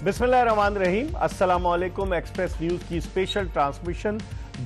बिस्मिल्लाहिर्रहमानिर्रहीम, अस्सलामुअलैकुम। Express news की स्पेशल ट्रांसमिशन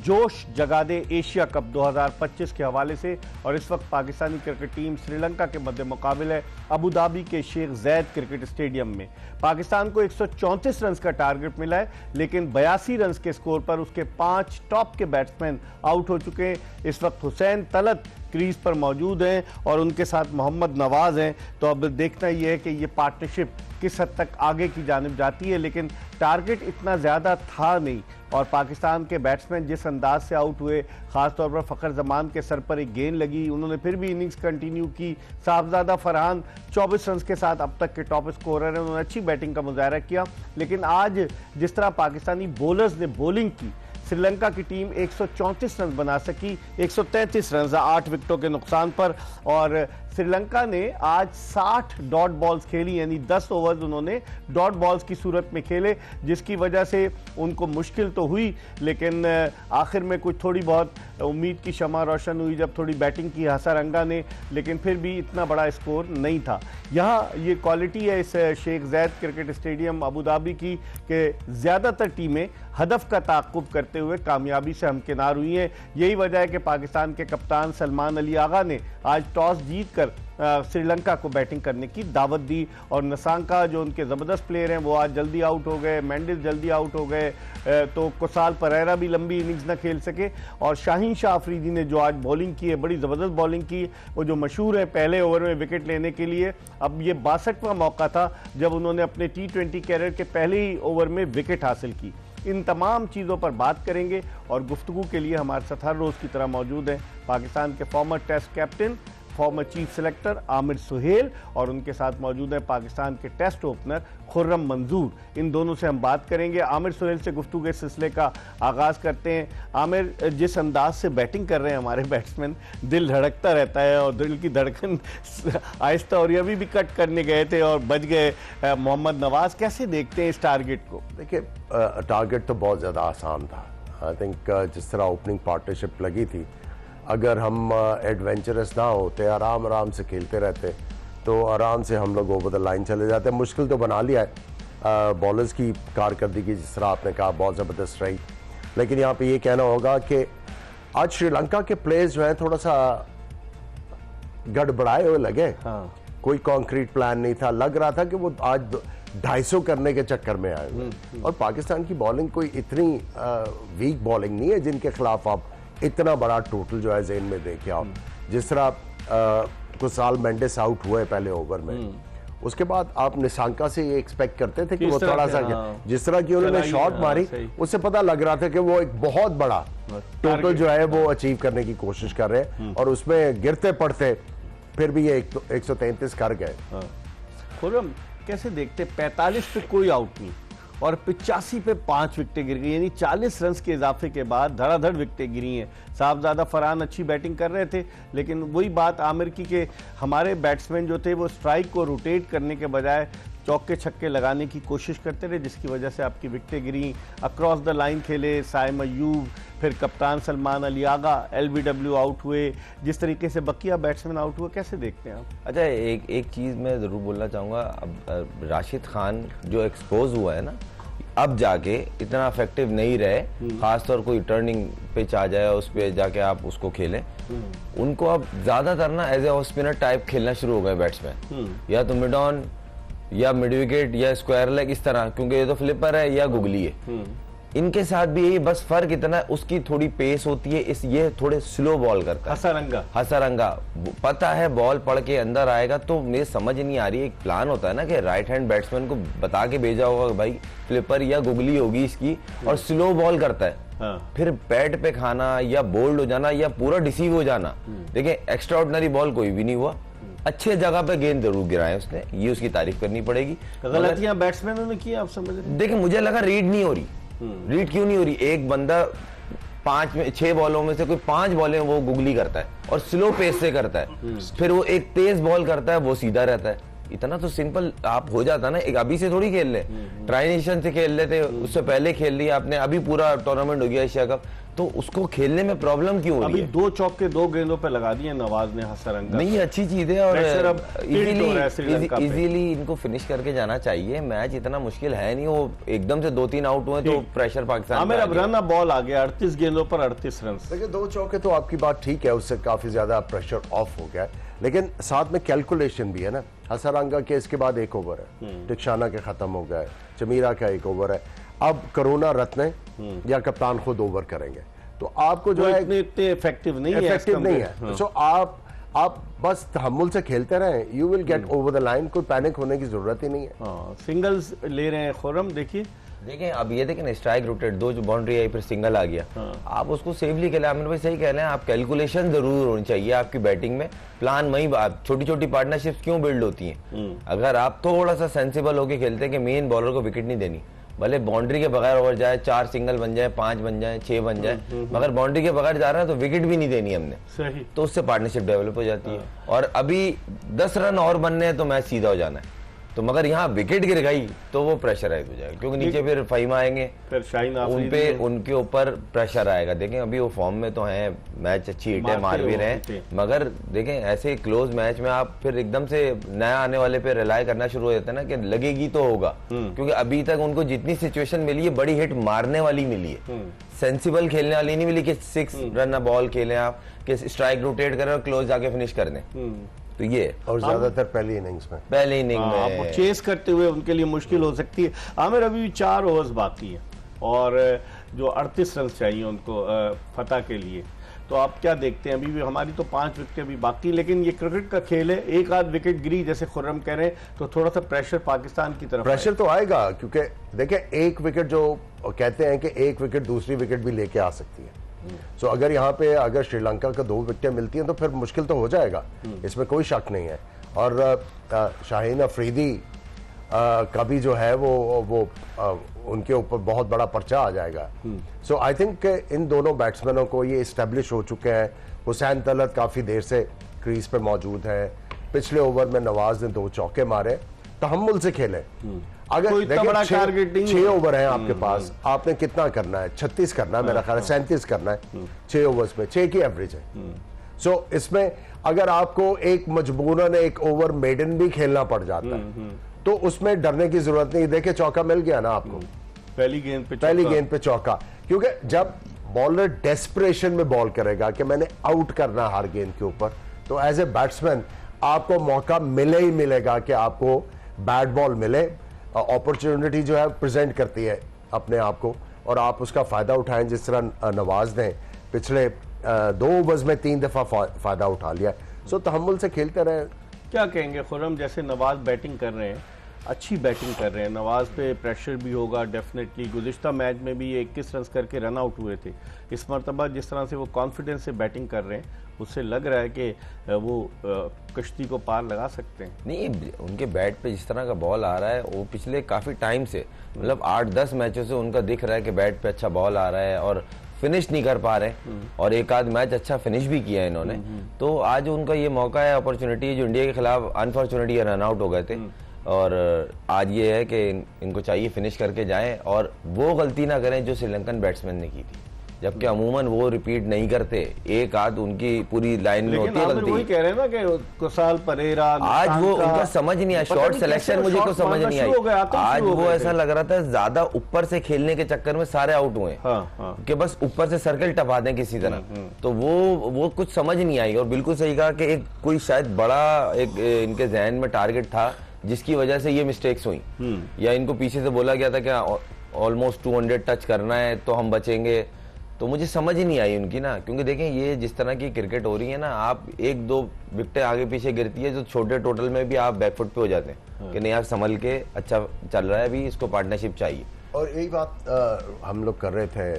जोश जगा दे एशिया कप 2025 के हवाले से। और इस वक्त पाकिस्तानी क्रिकेट टीम श्रीलंका के मध्य मुकाबले है अबू धाबी के शेख जैद क्रिकेट स्टेडियम में। पाकिस्तान को 134 रन का टारगेट मिला है, लेकिन 82 रन के स्कोर पर उसके 5 टॉप के बैट्समैन आउट हो चुके हैं। इस वक्त हुसैन तलत क्रीज पर मौजूद हैं और उनके साथ मोहम्मद नवाज हैं। तो अब देखना यह है कि ये पार्टनरशिप किस हद तक आगे की जानिब जाती है, लेकिन टारगेट इतना ज़्यादा था नहीं। और पाकिस्तान के बैट्समैन जिस अंदाज से आउट हुए, ख़ासतौर पर फ़खर जमान के सर पर एक गेंद लगी, उन्होंने फिर भी इनिंग्स कंटिन्यू की। साहबजादा फरहान 24 रन के साथ अब तक के टॉप स्कोरर हैं, उन्होंने अच्छी बैटिंग का मुजाहरा किया। लेकिन आज जिस तरह पाकिस्तानी बॉलर्स ने बॉलिंग की, श्रीलंका की टीम 134 रन बना सकी, 133 रन 8 विकेटों के नुकसान पर। और श्रीलंका ने आज 60 डॉट बॉल्स खेली, यानी 10 ओवर्स उन्होंने डॉट बॉल्स की सूरत में खेले, जिसकी वजह से उनको मुश्किल तो हुई, लेकिन आखिर में कुछ थोड़ी बहुत उम्मीद की शमा रोशन हुई जब थोड़ी बैटिंग की हसरंगा ने, लेकिन फिर भी इतना बड़ा स्कोर नहीं था। यहाँ ये क्वालिटी है इस Sheikh Zayed cricket stadium Abu Dhabi की कि ज़्यादातर टीमें हदफ का ताक़ुब करते हुए कामयाबी से हमकिनार हुई हैं। यही वजह है कि पाकिस्तान के कप्तान सलमान अली आगा ने आज टॉस जीत कर श्रीलंका को बैटिंग करने की दावत दी। और नसांका जो उनके ज़बरदस्त प्लेयर हैं वो आज जल्दी आउट हो गए, मेंडिस जल्दी आउट हो गए, तो कुसाल परेरा भी लंबी इनिंग्स ना खेल सके। और शाहीन शाह अफरीदी ने जो आज बॉलिंग की है, बड़ी ज़बरदस्त बॉलिंग की, वो जो मशहूर है पहले ओवर में विकेट लेने के लिए। अब ये 62वां मौका था जब उन्होंने अपने T20 कैरियर के पहले ही ओवर में विकेट हासिल की। इन तमाम चीज़ों पर बात करेंगे और गुफ्तगू के लिए हमारे साथ हर रोज़ की तरह मौजूद हैं पाकिस्तान के former test captain, former chief selector Aamir Sohail, और उनके साथ मौजूद हैं पाकिस्तान के टेस्ट ओपनर खुर्रम मंजूर। इन दोनों से हम बात करेंगे। आमिर सुहेल से गुफ्तगू के सिलसिले का आगाज़ करते हैं। आमिर, जिस अंदाज से बैटिंग कर रहे हैं हमारे बैट्समैन, दिल धड़कता रहता है और दिल की धड़कन आहिस्ता, और ये भी कट करने गए थे और बच गए मोहम्मद नवाज। कैसे देखते हैं इस टारगेट को? देखिए, टारगेट तो बहुत ज़्यादा आसान था। आई थिंक जिस तरह ओपनिंग पार्टनरशिप लगी थी, अगर हम एडवेंचरस ना होते, आराम से खेलते रहते, तो आराम से हम लोग ओवर द लाइन चले जाते। मुश्किल तो बना लिया है बॉलर्स की कारकर्दगी, जिस तरह आपने कहा बहुत ज़बरदस्त रही। लेकिन यहाँ पे ये कहना होगा कि आज श्रीलंका के प्लेयर्स जो है थोड़ा सा गड़बड़ाए हुए लगे। हाँ। कोई कॉन्क्रीट प्लान नहीं था, लग रहा था कि वो आज 250 करने के चक्कर में आए हुए। और पाकिस्तान की बॉलिंग कोई इतनी वीक बॉलिंग नहीं है जिनके खिलाफ आप इतना बड़ा टोटल जो है ज़हन में देखे आप। जिस तरह कुसाल मेंडिस आउट हुए पहले ओवर में, उसके बाद आप निशांका से ये एक्सपेक्ट करते थे कि वो थोड़ा सा, जिस तरह की उन्होंने शॉट मारी, उससे पता लग रहा था कि वो एक बहुत बड़ा टोटल जो है वो अचीव करने की कोशिश कर रहे हैं, और उसमें गिरते पड़ते फिर भी ये 133 कर गए। खुर्रम, कैसे देखते? 45 पे कोई आउट नहीं और 85 पे 5 विकेटें गिर गई, यानी 40 रन के इजाफे के बाद धड़ाधड़ विकेटें गिरी हैं। साहबजादा फरहान अच्छी बैटिंग कर रहे थे, लेकिन वही बात आमिर की कि हमारे बैट्समैन जो थे वो स्ट्राइक को रोटेट करने के बजाय चौके छक्के लगाने की कोशिश करते रहे, जिसकी वजह से आपकी विकेटें गिरी। अक्रॉस द लाइन खेले साइम अयूब, फिर कप्तान सलमान अली आगा, LBW आउट हुए, जिस तरीके से बकिया बैट्समैन आउट हुए, कैसे देखते हैं आप? अच्छा, एक चीज़ मैं ज़रूर बोलना चाहूँगा। अब राशिद खान जो एक्सपोज हुआ है ना, अब जाके इतना इफेक्टिव नहीं रहे, खासतौर कोई टर्निंग पिच आ जाए उस पर जाके आप उसको खेलें। उनको अब ज़्यादातर ना as a off spinner type खेलना शुरू हो गए बैट्समैन, या तो मिड ऑन या मिड विकेट या स्क्वायर लेग, इस तरह, क्योंकि ये तो फ्लिपर है या गुगली है। इनके साथ भी यही बस फर्क इतना है, उसकी थोड़ी पेस होती है, ये थोड़े स्लो बॉल करता है, हसरंगा पता है बॉल पड़ के अंदर आएगा। तो मुझे समझ नहीं आ रही, एक प्लान होता है ना कि राइट हैंड बैट्समैन को बता के भेजा होगा भाई फ्लिपर या गुगली होगी इसकी, और स्लो बॉल करता है। हाँ। फिर पैड पे खाना या बोल्ड हो जाना या पूरा डिसीव हो जाना। देखिए, एक्स्ट्रा ऑर्डिनरी बॉल कोई भी नहीं हुआ, अच्छे जगह पे गेंद जरूर गिराए उसने, ये उसकी तारीफ करनी पड़ेगी। गलतियां बैट्समैनों ने की, आप समझ रहे? देखिए, मुझे लगा रीड नहीं हो रही। रीड क्यों नहीं हो रही? एक बंदा 6 बॉलों में से कोई 5 बॉलें वो गुगली करता है और स्लो पेस से करता है, फिर वो एक तेज बॉल करता है वो सीधा रहता है। इतना तो सिंपल आप हो जाता ना, एक अभी से थोड़ी खेल ले, ट्राई नेशन से खेल लेते, उससे पहले खेल लिया आपने, अभी पूरा टूर्नामेंट हो गया एशिया कप, तो उसको खेलने में प्रॉब्लम क्यों हो रही अभी है? 2 चौके 2 गेंदों पे लगा दिए नवाज ने हसरंगा। नहीं, अच्छी चीज है और इजीली इजीली इनको फिनिश करके जाना चाहिए। मैच इतना मुश्किल है नहीं, वो एकदम से 2-3 आउट हुए तो प्रेशर पाकिस्तान मेरा रन बॉल आ गया 38 गेंदों पर 38 रन। देखिए 2 चौके तो आपकी बात ठीक है, उससे काफी ज्यादा प्रेशर ऑफ हो गया है, लेकिन साथ में कैलकुलेशन भी है ना। हसरंगा के इसके बाद 1 ओवर है, टिक्शाना के खत्म हो गया है, चमीरा का 1 ओवर है, अब करुणा रत्ने या कप्तान खुद ओवर करेंगे, तो आपको जो है इतने इफेक्टिव नहीं है। सो आप बस तहम्मुल से खेलते रहें, you will get over the line, कोई पैनिक होने की जरूरत ही नहीं है। सिंगल्स ले रहे हैं खुर्रम, देखिए देखें अब ये देखें स्ट्राइक रोटेट 2 जो बाउंड्री आई फिर सिंगल आ गया। आप उसको सेफली खेलें। आमिर भाई सही कह रहे हैं, आप कैलकुलेशन जरूर होनी चाहिए आपकी बैटिंग में। प्लान वही, छोटी छोटी पार्टनरशिप्स क्यों बिल्ड होती हैं? अगर आप थोड़ा सा सेंसिबल होकर खेलते हैं कि मेन बॉलर को विकेट नहीं देनी, भले बाउंड्री के बगैर ओवर जाए, 4 सिंगल बन जाए, 5 बन जाए, 6 बन जाए, मगर बाउंड्री के बगैर जा रहा है तो विकेट भी नहीं देनी हमने, सही, तो उससे पार्टनरशिप डेवलप हो जाती है। और अभी 10 रन और बनने हैं तो मैच सीधा हो जाना है, तो मगर यहाँ विकेट गिर गई तो वो प्रेशराइज हो जाएगा, क्योंकि नीचे फिर फहीम आएंगे, फिर शाहीन उनके ऊपर प्रेशर आएगा। देखें अभी वो फॉर्म में तो हैं, मैच अच्छी हिट है, मार भी रहे हैं, मगर देखें ऐसे क्लोज मैच में आप फिर एकदम से नया आने वाले पे रिलाय करना शुरू हो जाता है ना कि लगेगी तो होगा, क्योंकि अभी तक उनको जितनी सिचुएशन मिली है बड़ी हिट मारने वाली मिली है, सेंसिबल खेलने वाली नहीं मिली कि 6 रन बॉल खेलें आप, कि स्ट्राइक रोटेट करें और क्लोज जाके फिनिश कर दें। तो ये और ज्यादातर पहली इनिंग्स में चेस करते हुए उनके लिए मुश्किल हो सकती है। आमिर अभी भी 4 ओवर्स बाकी है और जो 38 रन चाहिए उनको फतह के लिए, तो आप क्या देखते हैं? अभी भी हमारी तो 5 विकेटें भी बाकी, लेकिन ये क्रिकेट का खेल है, एक आध विकेट गिरी जैसे खुर्रम कह रहे हैं तो थोड़ा सा प्रेशर पाकिस्तान की तरफ प्रेशर तो आएगा, क्योंकि देखिए 1 विकेट जो कहते हैं कि 1 विकेट दूसरी विकेट भी लेके आ सकती है। सो अगर यहाँ पे अगर श्रीलंका को 2 विकेटें मिलती हैं तो फिर मुश्किल तो हो जाएगा, इसमें कोई शक नहीं है। और शाहीन अफरीदी का भी जो है वो उनके ऊपर बहुत बड़ा पर्चा आ जाएगा। सो आई थिंक इन दोनों बैट्समैनों को ये इस्टेब्लिश हो चुके हैं। हुसैन तलत काफी देर से क्रीज पे मौजूद है, पिछले ओवर में नवाज ने 2 चौके मारे, तहम्मुल से खेले। अगर देखिए 6 ओवर है आपके पास, आपने कितना करना है? 36 करना है, मेरा ख्याल है 37 करना है 6 ओवर्स में, 6 की एवरेज है। सो इसमें अगर आपको एक मजबूरन 1 ओवर मेडन भी खेलना पड़ जाता है तो उसमें डरने की जरूरत नहीं। देखिए चौका मिल गया ना आपको, पहली गेंद पे चौका, क्योंकि जब बॉलर डेस्परेशन में बॉल करेगा कि मैंने आउट करना हर गेंद के ऊपर, तो एज ए बैट्समैन आपको मौका मिले ही मिलेगा कि आपको बैट बॉल मिले। अपॉर्चुनिटी जो है प्रेजेंट करती है अपने आप को और आप उसका फायदा उठाएं, जिस तरह नवाज ने पिछले 2 ओवर्स में 3 दफा फायदा उठा लिया। सो तहम्मुल से खेलते रहे। क्या कहेंगे खुर्रम, जैसे नवाज बैटिंग कर रहे हैं, अच्छी बैटिंग कर रहे हैं, नवाज पे प्रेशर भी होगा डेफिनेटली। गुज़िश्ता मैच में भी 21 रन करके रन आउट हुए थे, इस मरतबा जिस तरह से वो कॉन्फिडेंस से बैटिंग कर रहे हैं उससे लग रहा है कि वो कश्ती को पार लगा सकते हैं। नहीं, उनके बैट पे जिस तरह का बॉल आ रहा है वो पिछले काफ़ी टाइम से, मतलब 8-10 मैचों से उनका दिख रहा है कि बैट पे अच्छा बॉल आ रहा है और फिनिश नहीं कर पा रहे, और एक आध मैच अच्छा फिनिश भी किया है इन्होंने। तो आज उनका ये मौका है, अपॉर्चुनिटी, जो इंडिया के खिलाफ अनफॉर्चुनेटली रन आउट हो गए थे, और आज ये है कि इनको चाहिए फिनिश करके जाएं और वो गलती ना करें जो श्रीलंकन बैट्समैन ने की थी, जबकि अमूमन वो रिपीट नहीं करते, एक आध उनकी पूरी लाइन में होती है गलती। वही कह रहे हैं ना कि कुसाल परेरा, आज वो उनका समझ नहीं आया, शॉर्ट सिलेक्शन मुझे को समझ नहीं आई। आज वो ऐसा लग रहा था ज्यादा ऊपर से खेलने के चक्कर में सारे आउट हुए कि बस ऊपर से सर्कल टपा दें किसी तरह, तो वो कुछ समझ नहीं आई। और बिल्कुल सही कहा कि एक कोई शायद बड़ा एक इनके जहन में टारगेट था जिसकी वजह से ये मिस्टेक्स हुई, या इनको पीछे से बोला गया था कि ऑलमोस्ट 200 टच करना है तो हम बचेंगे, तो मुझे समझ ही नहीं आई उनकी ना। क्योंकि देखें ये जिस तरह की क्रिकेट हो रही है ना, आप 1-2 विकेटें आगे पीछे गिरती है जो छोटे टोटल में भी आप बैकफुट पे हो जाते हैं कि नहीं यार संभल के अच्छा चल रहा है, अभी इसको पार्टनरशिप चाहिए। और यही बात हम लोग कर रहे थे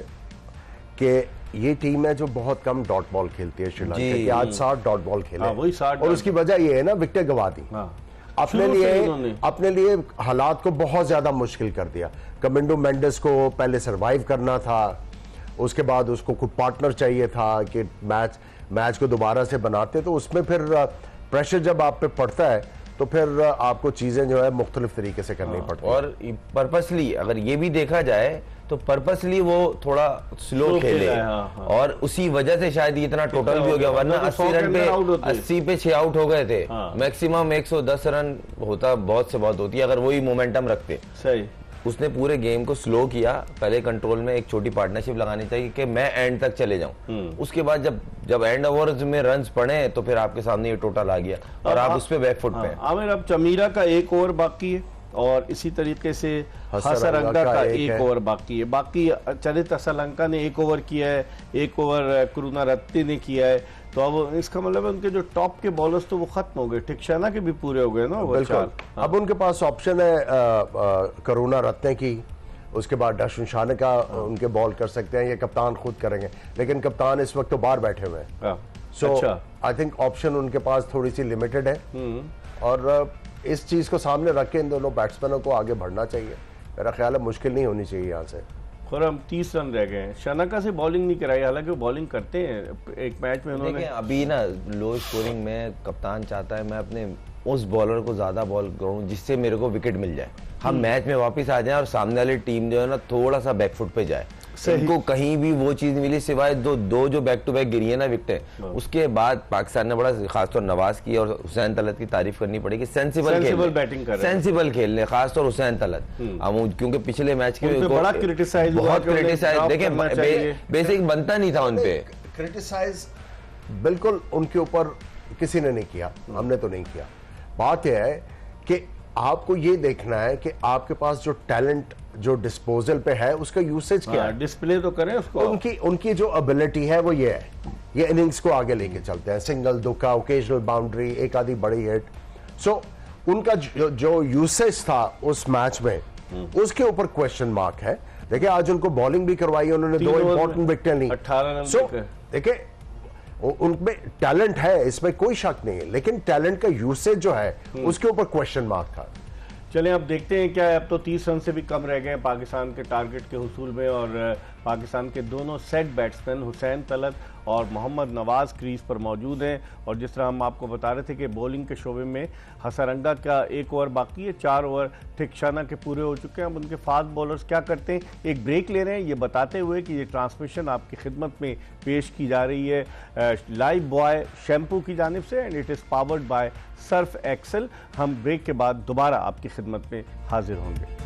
कि ये टीम है जो बहुत कम डॉट बॉल खेलती है श्रीलंका की, आज 60 डॉट बॉल खेले, और उसकी वजह ये है ना विकेटें गवा दी, अपने लिए हालात को बहुत ज्यादा मुश्किल कर दिया। कमिंडो मेंडिस को पहले सरवाइव करना था, उसके बाद उसको कोई पार्टनर चाहिए था कि मैच को दोबारा से बनाते, तो उसमें फिर प्रेशर जब आप पे पड़ता है तो फिर आपको चीजें जो है मुख्तलिफ तरीके से करनी पड़ती है। और पर्पसली अगर ये भी देखा जाए तो पर्पसली वो थोड़ा स्लो खेले, और उसी वजह से शायद ये इतना टोटल भी हो गया, वरना 80 रन पे 80 पे 6 आउट हो गए थे। मैक्सिमम 110 रन होता बहुत से बहुत होती है अगर वही मोमेंटम रखते। सही, उसने पूरे गेम को स्लो किया, पहले कंट्रोल में एक छोटी पार्टनरशिप लगानी चाहिए कि मैं एंड तक चले जाऊं, उसके बाद जब एंड ओवर्स में रन्स पड़े तो फिर आपके सामने ये टोटल आ गया और आप उस पे बैकफुट पे। आमिर, अब चमीरा का एक ओवर बाकी है और इसी तरीके से हसरंगा का एक ओवर बाकी है। बाकी चरित असलंका ने एक ओवर किया है, एक ओवर करुणारत्ने ने किया है, तो अब इसका मतलब है उनके जो टॉप के बॉलर्स तो वो खत्म हो गए, टिक्शाना के भी पूरे हो गए ना वो 4। अब उनके पास ऑप्शन है करुणारत्ने की, उसके बाद डशन शाने का उनके बॉल कर सकते हैं, ये कप्तान खुद करेंगे, लेकिन कप्तान इस वक्त तो बाहर बैठे हुए हैं। सो आई थिंक ऑप्शन उनके पास थोड़ी सी लिमिटेड है, और इस चीज को सामने रख के इन दोनों बैट्समैनों को आगे बढ़ना चाहिए। मेरा ख्याल है मुश्किल नहीं होनी चाहिए यहाँ से। खुरम 30 रन रह गए हैं, शनाका से बॉलिंग नहीं कराई, हालांकि वो बॉलिंग करते हैं एक मैच में उन्होंने। अभी ना लो स्कोरिंग में कप्तान चाहता है मैं अपने उस बॉलर को ज्यादा बॉल करूं जिससे मेरे को विकेट मिल जाए, हम मैच में वापस आ जाएं और सामने वाली टीम जो है ना थोड़ा सा बैकफुट पे जाए। इनको कहीं भी वो चीज मिली सिवाय दो जो बैक टू बैक गिरी है ना विकेटें, उसके बाद पाकिस्तान ने बड़ा खासतौर नवाज की और हुसैन तलत की तारीफ करनी पड़ेगी, सेंसिबल बैटिंग कर रहे हैं, सेंसिबल खेल रहे, खासतौर हुसैन तलत। क्योंकि पिछले मैच के बड़ा क्रिटिसाइज, बहुत क्रिटिसाइज, देखिए बेसिक बनता नहीं था उनपे क्रिटिसाइज, बिल्कुल उनके ऊपर किसी ने नहीं किया, हमने तो नहीं किया। बात यह है कि आपको ये देखना है कि आपके पास जो टैलेंट जो डिस्पोजल पे है उसका यूसेज क्या है, डिस्प्ले तो करें उसको। उनकी जो एबिलिटी है वो ये है, ये इनिंग्स को आगे लेके चलते हैं, सिंगल दुक्का, ओकेजनल बाउंड्री, एक आधी बड़ी हिट। सो उनका जो यूसेज था उस मैच में उसके ऊपर क्वेश्चन मार्क है। देखिए आज उनको बॉलिंग भी करवाई उन्होंने, 2 इंपॉर्टेंट विकेटें ली, 18 रन। सो देखिए उनमें टैलेंट है, इसमें कोई शक नहीं है, लेकिन टैलेंट का यूसेज जो है उसके ऊपर क्वेश्चन मार्क था। चलें अब देखते हैं क्या है। अब तो 30 रन से भी कम रह गए पाकिस्तान के टारगेट के हुसूल में, और पाकिस्तान के दोनों सेट बैट्समैन हुसैन तलत और मोहम्मद नवाज क्रीज पर मौजूद हैं। और जिस तरह हम आपको बता रहे थे कि बॉलिंग के शोबे में हसरंगा का एक ओवर बाकी है, 4 ओवर टिक्शाना के पूरे हो चुके हैं। अब उनके फास्ट बॉलर्स क्या करते हैं, एक ब्रेक ले रहे हैं, ये बताते हुए कि ये ट्रांसमिशन आपकी खिदमत में पेश की जा रही है लाइव बॉय शैम्पू की जानिब से, and it is powered by Surf Excel. हम ब्रेक के बाद दोबारा आपकी खिदमत में हाजिर होंगे।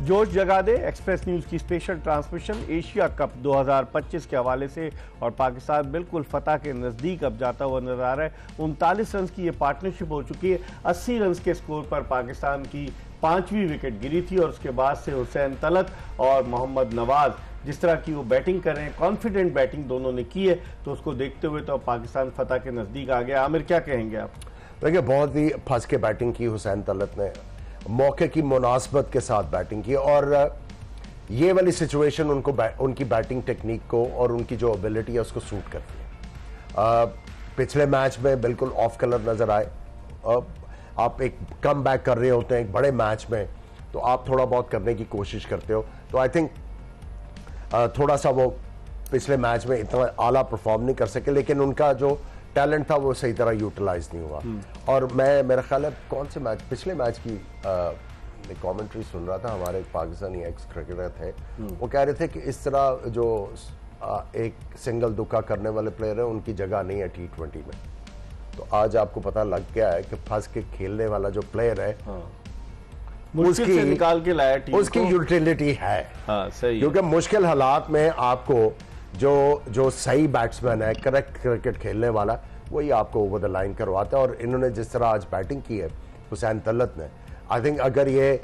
जोश जगा दे एक्सप्रेस न्यूज़ की स्पेशल ट्रांसमिशन एशिया कप 2025 के हवाले से, और पाकिस्तान बिल्कुल फतह के नज़दीक अब जाता हुआ नजर आ रहा है। 39 रन की ये पार्टनरशिप हो चुकी है। 80 रन के स्कोर पर पाकिस्तान की 5वीं विकेट गिरी थी, और उसके बाद से हुसैन तलत और मोहम्मद नवाज जिस तरह की वो बैटिंग कर रहे हैं, कॉन्फिडेंट बैटिंग दोनों ने की है, तो उसको देखते हुए तो पाकिस्तान फतह के नज़दीक आ गया। आमिर क्या कहेंगे आप? देखिए बहुत ही फंस के बैटिंग की हुसैन तलत ने, मौके की मुनासबत के साथ बैटिंग की, और ये वाली सिचुएशन उनको उनकी बैटिंग टेक्निक को और उनकी जो एबिलिटी है उसको सूट करती है। पिछले मैच में बिल्कुल ऑफ कलर नजर आए। आप एक कम बैक कर रहे होते हैं एक बड़े मैच में, तो आप थोड़ा बहुत करने की कोशिश करते हो, तो आई थिंक थोड़ा सा वो पिछले मैच में इतना आला परफॉर्म नहीं कर सके, लेकिन उनका जो टैलेंट था वो सही तरह यूटिलाइज नहीं हुआ। और मैं मेरा ख्याल है कौन से मैच, पिछले मैच की कमेंट्री सुन रहा था, हमारे पाकिस्तानी एक्स क्रिकेटर थे, वो कह रहे थे कि इस तरह जो एक सिंगल दुक्का करने वाले प्लेयर है उनकी जगह नहीं है T20 में। तो आज आपको पता लग गया है कि फंस के खेलने वाला जो प्लेयर है मुश्किल से निकाल के लाया टीम उसकी यूटिलिटी है। सही, क्योंकि मुश्किल हालात में आपको जो सही बैट्समैन है, करेक्ट क्रिकेट खेलने वाला, वही आपको ओवर द लाइन करवाता है। और इन्होंने जिस तरह आज बैटिंग की है हुसैन तलत ने, आई थिंक अगर ये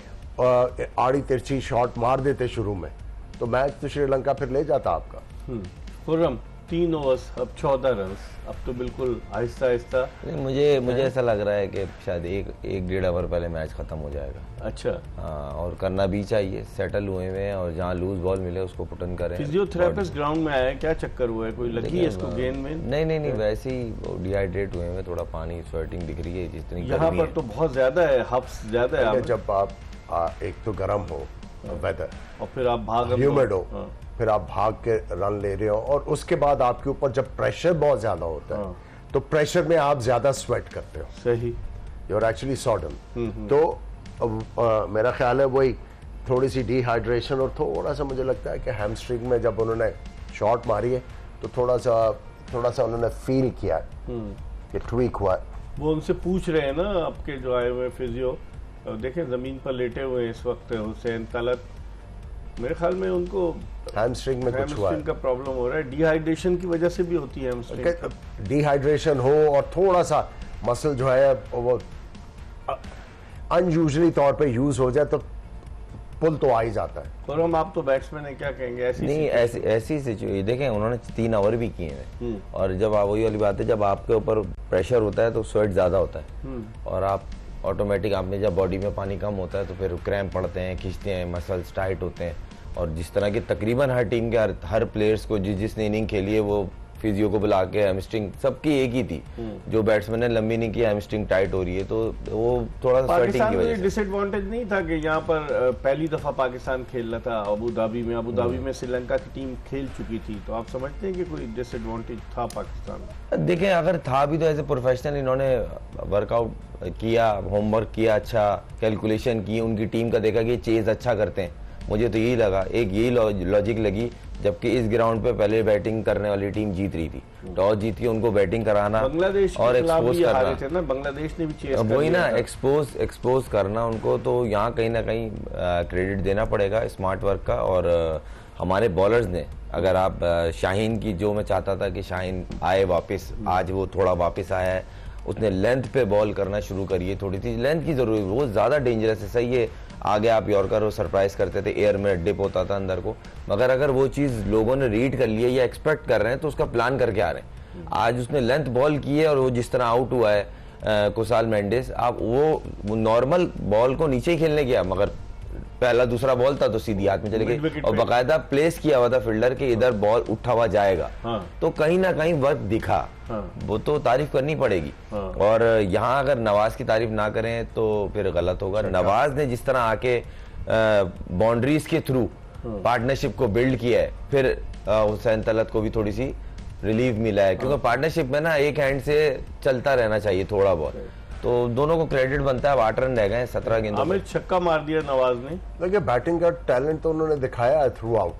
आड़ी तिरछी शॉट मार देते शुरू में तो मैच तो श्रीलंका फिर ले जाता आपका। खुर्रम 3 ओवर्स अब 14 रन, अब तो बिल्कुल आहिस्ता आहिस्ता। मुझे ऐसा लग रहा है कि शायद एक डेढ़ ओवर पहले मैच खत्म हो जाएगा। अच्छा, हाँ, और करना भी चाहिए, सेटल हुए हैं, और जहाँ लूज बॉल मिले उसको पुटन करें। फिजियोथेरेपिस्ट ग्राउंड में आया, क्या चक्कर हुआ है, कोई लगी है इसको गेंद में? नहीं, वैसे ही डिहाइड्रेट हुए हैं, थोड़ा पानी, स्वेटिंग दिख रही है जितनी यहाँ पर तो बहुत ज्यादा है, हब्स ज्यादा है। जब आप एक तो गर्म हो वेदर, और फिर आप भाग ह्यूमिड हो, फिर आप भाग के रन ले रहे हो, और उसके बाद आपके ऊपर जब प्रेशर बहुत ज्यादा होता है तो प्रेशर में आप ज्यादा स्वेट करते हो, सही, यू आर एक्चुअली सॉडन। तो मेरा ख्याल है वही थोड़ी सी डिहाइड्रेशन, और थोड़ा सा मुझे लगता है कि हैमस्ट्रिंग में जब उन्होंने शॉट मारी है तो थोड़ा सा उन्होंने फील किया कि ट्वीक हुआ है। वो उनसे पूछ रहे हैं ना आपके जो आए हुए फिजियो, देखें जमीन पर लेटे हुए इस वक्त हुसैन तलत, मेरे ख्याल में उनको हैमस्ट्रिंग में कुछ हुआ है, का प्रॉब्लम हो रहा है, डिहाइड्रेशन की वजह से भी होती है हैमस्ट्रिंग। डिहाइड्रेशन हो और थोड़ा सा मसल जो है वो अनयूजुअली तौर पे यूज हो जाए तो पुल तो आ ही जाता है। और हम आप तो बैट्समैन है, क्या कहेंगे ऐसी नहीं, ऐसी सिचुएशन देखें, उन्होंने 3 ओवर भी किए हैं, और जब आप वही वाली बात है, जब आपके ऊपर प्रेशर होता है तो स्वेट ज्यादा होता है, और आप ऑटोमेटिक आप में जब बॉडी में पानी कम होता है तो फिर क्रैम्प पड़ते हैं, खींचते हैं, मसल्स टाइट होते हैं, और जिस तरह की तकरीबन हर टीम के हर प्लेयर्स को जिसने इनिंग खेली है वो फिजियो को बुला के हैमस्ट्रिंग सबकी एक ही थी, जो बैट्समैन ने लंबी नहीं की हैमस्ट्रिंग टाइट हो रही है, तो वो थोड़ा सा स्वेटिंग की वजह से। डिसएडवांटेज नहीं था कि यहाँ पर पहली दफा पाकिस्तान खेल रहा था अबू धाबी में श्रीलंका की टीम खेल चुकी थी, तो आप समझते हैं कि कोई डिसएडवांटेज था पाकिस्तान? देखें, अगर था भी तो ऐसे प्रोफेशनल इन्होंने वर्कआउट किया, होमवर्क किया, अच्छा कैलकुलेशन की, उनकी टीम का देखा कि चेज अच्छा करते हैं, मुझे तो यही लगा, एक यही लॉजिक लगी, जबकि इस ग्राउंड पे पहले बैटिंग करने वाली टीम जीत रही थी, टॉस जीत के उनको बैटिंग कराना बांग्लादेश और एक्सपोज करना, थे ना, बांग्लादेश ने भी चेस कर वही ना, लिया था। एक्सपोज करना उनको, तो यहाँ कहीं ना कहीं क्रेडिट देना पड़ेगा स्मार्ट वर्क का। और हमारे बॉलर्स ने, अगर आप शाहीन की, जो मैं चाहता था कि शाहीन आए वापस, आज वो थोड़ा वापस आया है, उसने लेंथ पे बॉल करना शुरू करी है, थोड़ी सी लेंथ की जरूरत, वो ज्यादा डेंजरस है, सही है, आगे आप यॉर्कर और सरप्राइज करते थे, एयर में डिप होता था अंदर को, मगर अगर वो चीज लोगों ने रीड कर ली है या एक्सपेक्ट कर रहे हैं तो उसका प्लान करके आ रहे हैं। आज उसने लेंथ बॉल की है और वो जिस तरह आउट हुआ है कुसाल मेंडिस, आप वो नॉर्मल बॉल को नीचे ही खेलने गया, मगर पहला दूसरा बॉल था तो सीधी हाथ में चले गए, और बाकायदा प्लेस किया हुआ था फील्डर के इधर बॉल उठा हुआ जाएगा, तो कहीं ना कहीं वर्क दिखा, वो तो तारीफ करनी पड़ेगी। और यहाँ अगर नवाज की तारीफ ना करें तो फिर गलत होगा। नवाज ने जिस तरह आके बाउंड्रीज के थ्रू पार्टनरशिप को बिल्ड किया है, फिर हुसैन तलत को भी थोड़ी सी रिलीफ मिला है, क्योंकि पार्टनरशिप में ना एक हैंड से चलता रहना चाहिए थोड़ा बहुत, तो दोनों को क्रेडिट बनता है। 8 रन रह गए 17 गेंदों में, छक्का मार दिया नवाज ने। देखिए, बैटिंग का टैलेंट तो उन्होंने दिखाया है थ्रू आउट।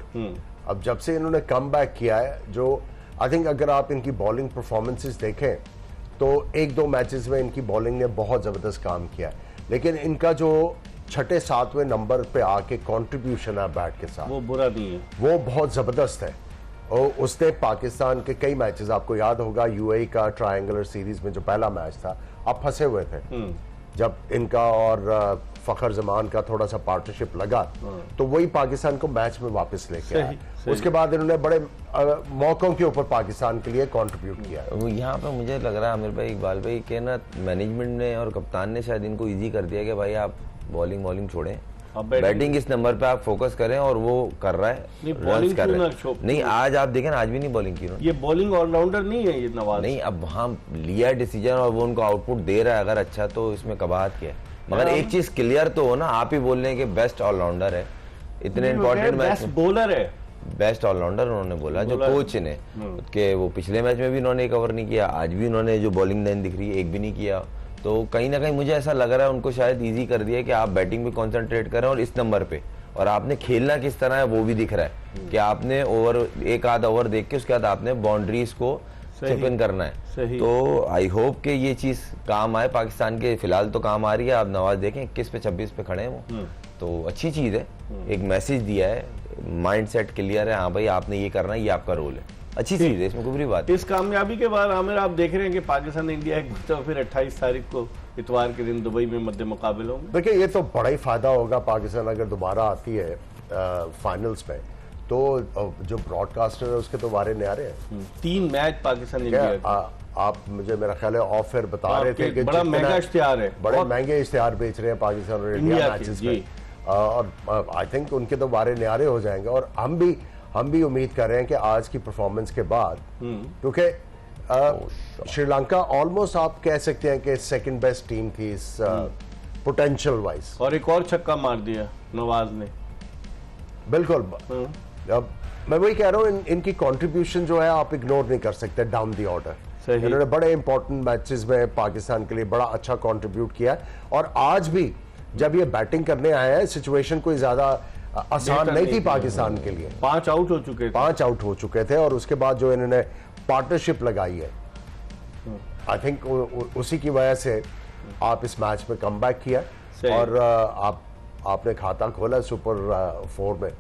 अब जब से इन्होंने कम बैक किया है, जो आई थिंक अगर आप इनकी बॉलिंग परफॉर्मेंसेस देखें तो 1-2 मैचेस में इनकी बॉलिंग ने बहुत जबरदस्त काम किया है, लेकिन इनका जो 6-7वें नंबर पे आके कंट्रीब्यूशन है बैट के साथ, वो बुरा नहीं है, वो बहुत जबरदस्त है। और उसने पाकिस्तान के कई मैचेस, आपको याद होगा यूएई का ट्रायंगुलर सीरीज में जो पहला मैच था, आप फंसे हुए थे, जब इनका और फखर जमान का थोड़ा सा पार्टनरशिप लगा, तो वही पाकिस्तान को मैच में वापस लेके आया। उसके बाद इन्होंने बड़े मौकों के ऊपर पाकिस्तान के लिए कंट्रीब्यूट किया। यहाँ पे मुझे लग रहा है आमिर भाई, इकबाल भाई के ना मैनेजमेंट ने और कप्तान ने शायद इनको इजी कर दिया कि भाई आप बॉलिंग छोड़ें, बैटिंग इस नंबर पे आप फोकस करें, और वो कर रहा है, रन्स कर रहा है। नहीं, आज आप देखें, आज भी नहीं बॉलिंग की उन्होंने, ये बॉलिंग ऑलराउंडर नहीं है ये नवाज। नहीं, अब वहां लिया डिसीजन और वो उनको आउटपुट दे रहा है अगर अच्छा, तो इसमें कबाहत क्या है। मगर एक चीज क्लियर तो हो ना, आप ही बोल रहे हैं कि बेस्ट ऑलराउंडर है, इतने इंपॉर्टेंट मैच में बॉलर है, बेस्ट ऑलराउंडर उन्होंने बोला, जो कोच ने कि वो पिछले मैच में भी उन्होंने कवर नहीं किया, आज भी उन्होंने जो बॉलिंग लाइन दिख रही है एक भी नहीं किया, तो कहीं ना कहीं मुझे ऐसा लग रहा है उनको शायद इजी कर दिया कि आप बैटिंग पे कंसंट्रेट करें और इस नंबर पे, और आपने खेलना किस तरह है वो भी दिख रहा है कि आपने एक आध ओवर देख के उसके बाद आपने बाउंड्रीज को चिप इन करना है। तो आई होप कि ये चीज काम आए पाकिस्तान के, फिलहाल तो काम आ रही है। आप नवाज देखें 21 पे 26 पे खड़े हैं वो, तो अच्छी चीज है, एक मैसेज दिया है, माइंड सेट क्लियर है, हाँ भाई आपने ये करना है, ये आपका रोल है, अच्छी चीज है, इसमें कोई बुरी बात। इस कामयाबी के बाद आमिर आप देख रहे हैं कि पाकिस्तान इंडिया एक बार फिर 28 तारीख को इतवार के दिन दुबई में मध्य मुकाबले होंगे। देखिए, ये तो बड़ा ही फायदा होगा पाकिस्तान अगर दोबारा आती है फाइनल्स में, तो जो ब्रॉडकास्टर है उसके तो वारे न्यारे हैं। 3 मैच पाकिस्तान इंडिया। आप मुझे मेरा ख्याल है ऑफर बता रहे थे कि बड़ा महंगा इश्तिहार है, बड़े महंगे इश्तिहार बेच रहे हैं पाकिस्तान और इंडिया मैचेस में, और आई थिंक उनके तो वारे न्यारे हो जाएंगे। और हम भी उम्मीद कर रहे हैं कि आज की परफॉर्मेंस के बाद, क्योंकि श्रीलंका ऑलमोस्ट आप कह सकते हैं कि सेकंड बेस्ट टीम थी इस पोटेंशियल वाइज, और एक और छक्का मार दिया नवाज ने, बिल्कुल। अब मैं वही कह रहा हूँ, इनकी कंट्रीब्यूशन जो है आप इग्नोर नहीं कर सकते डाउन द ऑर्डर। इन्होंने बड़े इंपॉर्टेंट मैचेस में पाकिस्तान के लिए बड़ा अच्छा कंट्रीब्यूट किया है, और आज भी जब ये बैटिंग करने आए हैं सिचुएशन कोई ज्यादा आसान नहीं थी पाकिस्तान के लिए। 5 आउट हो चुके थे, 5 आउट हो चुके थे, और उसके बाद जो इन्होंने पार्टनरशिप लगाई है, आई थिंक उसी की वजह से आप इस मैच में कमबैक किया, और आपने खाता खोला सुपर 4 में।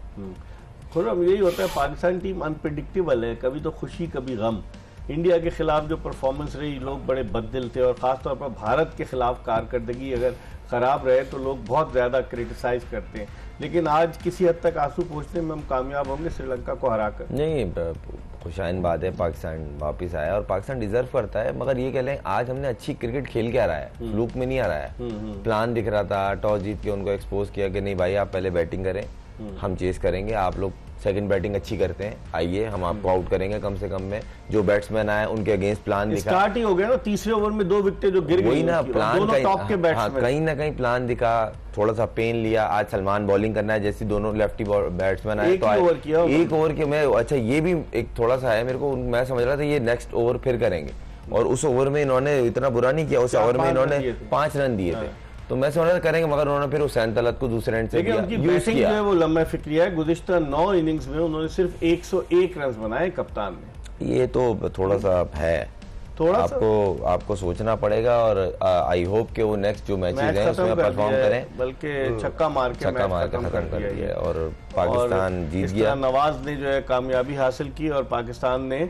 खुर्रम, यही होता है, पाकिस्तान टीम अनप्रिडिक्टेबल है, कभी तो खुशी कभी गम। इंडिया के खिलाफ जो परफॉर्मेंस रही, लोग बड़े बददिल थे, और खासतौर पर भारत के खिलाफ कारकर्दगी अगर खराब रहे तो लोग बहुत ज़्यादा क्रिटिसाइज करते हैं, लेकिन आज किसी हद तक आंसू पोंछने में हम कामयाब होंगे श्रीलंका को हराकर। नहीं, खुशाइन बात है, पाकिस्तान वापस आया और पाकिस्तान डिजर्व करता है, मगर ये कह लें आज हमने अच्छी क्रिकेट खेल के आ रहा है, फ्लूक में नहीं आ रहा है। प्लान दिख रहा था, टॉस जीत के उनको एक्सपोज किया कि नहीं भाई आप पहले बैटिंग करें, हम चेस करेंगे, आप लोग सेकंड बैटिंग अच्छी करते हैं, आइए हम आपको आउट करेंगे कम से कम में। जो बैट्समैन आए उनके अगेंस्ट प्लान दिखा, स्टार्ट ही हो गया ना, तीसरे ओवर में 2 विकेट जो गिर गई, वही ना प्लान टॉप के बैट्समैन, कहीं ना कहीं प्लान दिखा, थोड़ा सा पेन लिया। आज सलमान बॉलिंग करना है, जैसे दोनों लेफ्टी बैट्समैन आए तो एक ओवर के में, अच्छा ये भी एक थोड़ा सा है मेरे को, मैं समझ रहा था ये नेक्स्ट ओवर फिर करेंगे, और उस ओवर में इन्होंने इतना बुरा नहीं किया, उस ओवर में इन्होंने 5 रन दिए थे, तो मैं समझ रहा करेंगे, मगर उन्होंने फिर हुसैन तलत को दूसरे एंड से उनकी बैटिंग जो है वो लम्बा फिक्रिया है। गुज़िश्ता 9 इनिंग्स में उन्होंने सिर्फ 101 रन बनाए कप्तान ने। ये तो थोड़ा सा है, आपको सोचना पड़ेगा, और आई होप कि वो नेक्स्ट जो मैचेस हैं उसमें परफॉर्म करें, बल्कि छक्का मार के खत्म कर दिया, और पाकिस्तान जीत गया। नवाज ने जो है कामयाबी हासिल की, और पाकिस्तान ने